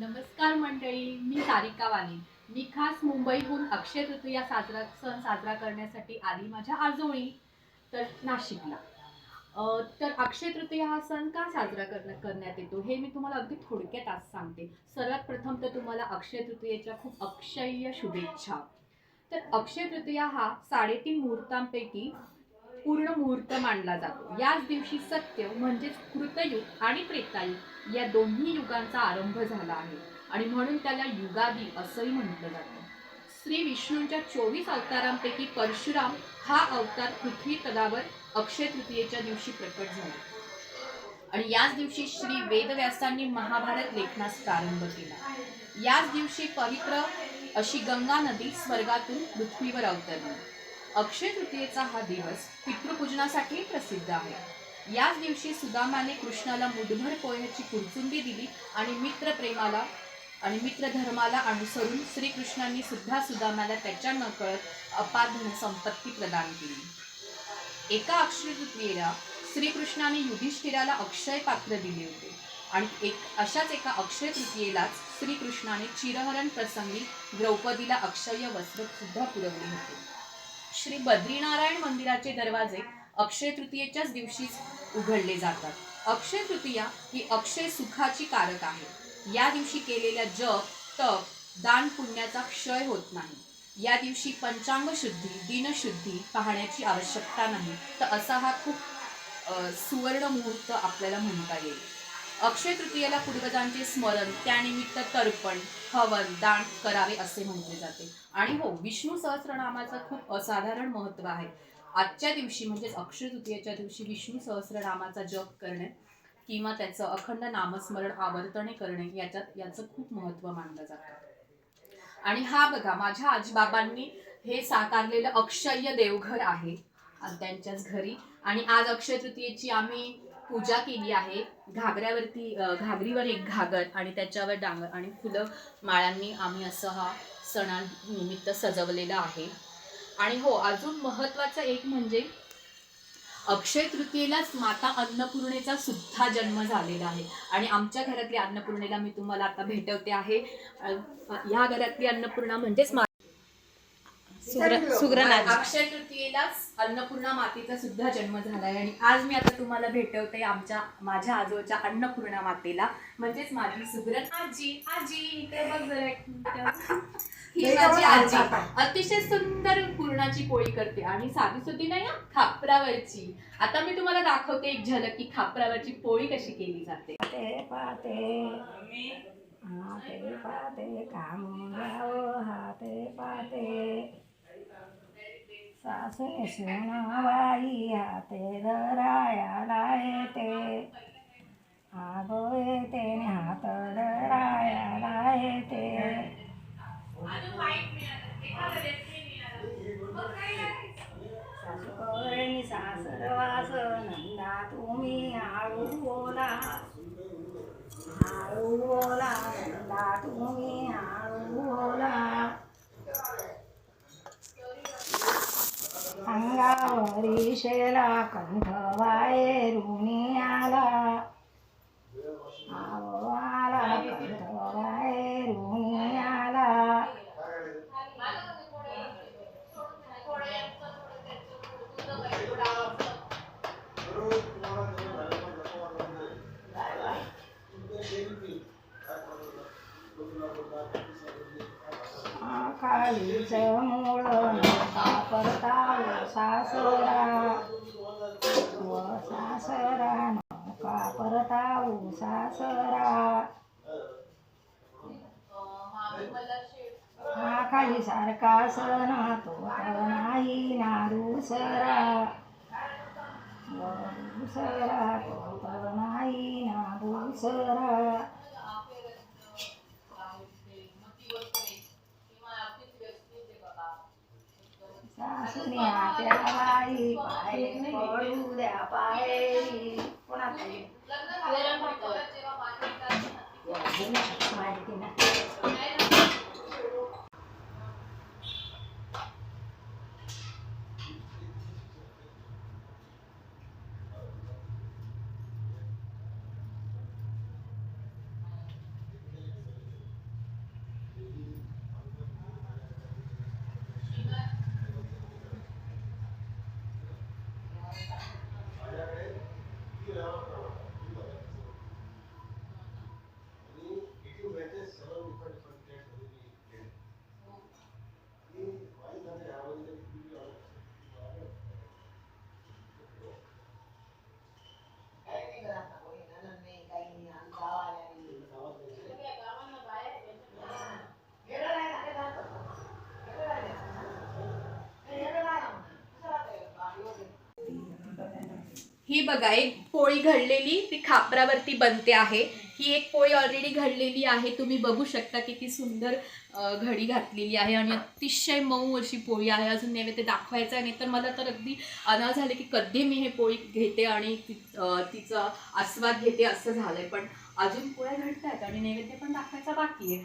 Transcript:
नमस्कार मंडळी, मी सारिका वाणी. मी खास मुंबईहून अक्षय तृतीया सण साजरा करण्यासाठी आली माझ्या आजोळी तर नाशिकला. तर अक्षय तृतीया हा सण का साजरा करण्यात येतो हे मी तुम्हाला अगदी थोडक्यात आज सांगते. सर्वात प्रथम तर तुम्हाला अक्षय तृतीयेच्या खूप अक्षय्य शुभेच्छा. तर अक्षय तृतीया हा 3.5 मुहूर्तांपैकी पूर्ण मुहूर्त मानला जातो. याच दिवशी सत्य म्हणजेच कृतयुग आणि त्रेतायुग या दोन्ही युगांचा आरंभ झाला आहे आणि म्हणून त्याला युगादी असंही म्हटलं जातं. श्री विष्णूंच्या 24 अवतारांपैकी परशुराम हा अवतार पृथ्वी तलावर अक्षय तृतीयेच्या दिवशी प्रकट झाला आणि याच दिवशी श्री वेदव्यासांनी महाभारत लेखनास प्रारंभ केला. याच दिवशी पवित्र अशी गंगा नदी स्वर्गातून पृथ्वीवर अवतरली. अक्षय तृतीयेचा हा दिवस पितृपूजनासाठी प्रसिद्ध आहे. याच दिवशी सुदामाने कृष्णाला मुठभर पोह्याची कुरचुंडी दिली आणि मित्रप्रेमाला आणि मित्रधर्माला अनुसरून श्रीकृष्णांनी सुद्धा सुदामाला त्याच्या नकळत अपार धनसंपत्ती प्रदान केली. एका अक्षय तृतीयेला श्रीकृष्णाने युधिष्ठिराला अक्षय पात्र दिले होते आणि अशाच एका अक्षय तृतीयेलाच श्रीकृष्णाने चिरहरण प्रसंगी द्रौपदीला अक्षय वस्त्र सुद्धा पुरवले होते. श्री बद्रीनारायण मंदिराचे दरवाजे अक्षय तृतीयेच्याच दिवशीच उघडले जातात. अक्षय तृतीया ही अक्षय सुखाची कारक आहे. या दिवशी केलेल्या जप, तप, दान पुण्याचा क्षय होत नाही. या दिवशी पंचांग शुद्धी, दिनशुद्धी पाहण्याची आवश्यकता नाही. तर असा हा खूप सुवर्ण मुहूर्त आपल्याला म्हणता येईल. अक्षय तृतीयेला पूर्वजांचे स्मरण, त्यानिमित्त तर्पण, हवन, दान करावे असे म्हटले जाते. आणि हो, विष्णू सहस्रनामाचं खूप असाधारण महत्त्व आहे. आजच्या दिवशी म्हणजेच अक्षय तृतीयेच्या दिवशी विष्णू सहस्रनामाचा जप करणे किंवा त्याचं अखंड नामस्मरण आवर्तने करणे याचं खूप महत्त्व मानलं जातं. आणि हा बघा, माझ्या आजीबाबांनी हे साकारलेलं अक्षय देवघर आहे त्यांच्याच घरी. आणि आज अक्षय तृतीयेची आम्ही पूजा केली आहे. घागरीवर एक घागर आणि त्याच्यावर डांगर आणि फुलं माळांनी आम्ही असं हा सणानिमित्त सजवलेला आहे. आणि हो, अजून महत्वाचं एक म्हणजे अक्षय तृतीयेलाच माता अन्नपूर्णेचा सुद्धा जन्म झालेला आहे. आणि आमच्या घरातली अन्नपूर्णेला मी तुम्हाला आता भेटवते आहे. ह्या घरातली अन्नपूर्णा म्हणजेच अक्षय तृतीयेलाच अन्नपूर्णा मातेचा सुद्धा जन्म झालाय. आणि आज मी आता तुम्हाला भेटवते माझ्या आजोळच्या अन्नपूर्णा मातेला, म्हणजेच माझी सुगरण आजी. आजी ते बघ जरा, ही माझी आजी अतिशय सुंदर पुरणाची पोळी करते आणि साधी सुद्धी नाही, खापरावरची. आता मी तुम्हाला दाखवते एक झलक की खापरावरची पोळी कशी केली जाते. हाते पाते कामून घ्यावं, हाते पाते सासरे सुनाबाई हाते धरायला येते, आगो येते हात धरायला येते. सासूकरणी सासरवास नंदा तुम्ही आळू बोला, आळू बोला नंदा तुम्ही आळू बोला. अंगावरी शेला कंठ बाहेरून आला, आवो आला कंठ बाहेरून आला. काळीचं मूळ नका परताव सासरा, व सासरा नका परताव सासरा. हा खाली सारखा सण तो नाही ना दुसरा, व दुसरा तो नाही ना दुसरा. सासूने आत्या बाई पाय पडू द्या पायरी, कोणा माहिती ना. ही बघा एक पोळी घडलेली ती खापरावरती बनते आहे. ही एक पोळी ऑलरेडी घडलेली आहे, तुम्ही बघू शकता किती सुंदर घडी घातलेली आहे आणि अतिशय मऊ अशी पोळी आहे. अजून नैवेद्य दाखवायचं आहे, नाही तर मला तर अगदी अनाव झाले की कधी मी हे पोळी घेते आणि तिचा आस्वाद घेते असं झालंय. पण अजून पोळ्या घडतायत आणि नैवेद्य पण दाखवायचा बाकी आहे.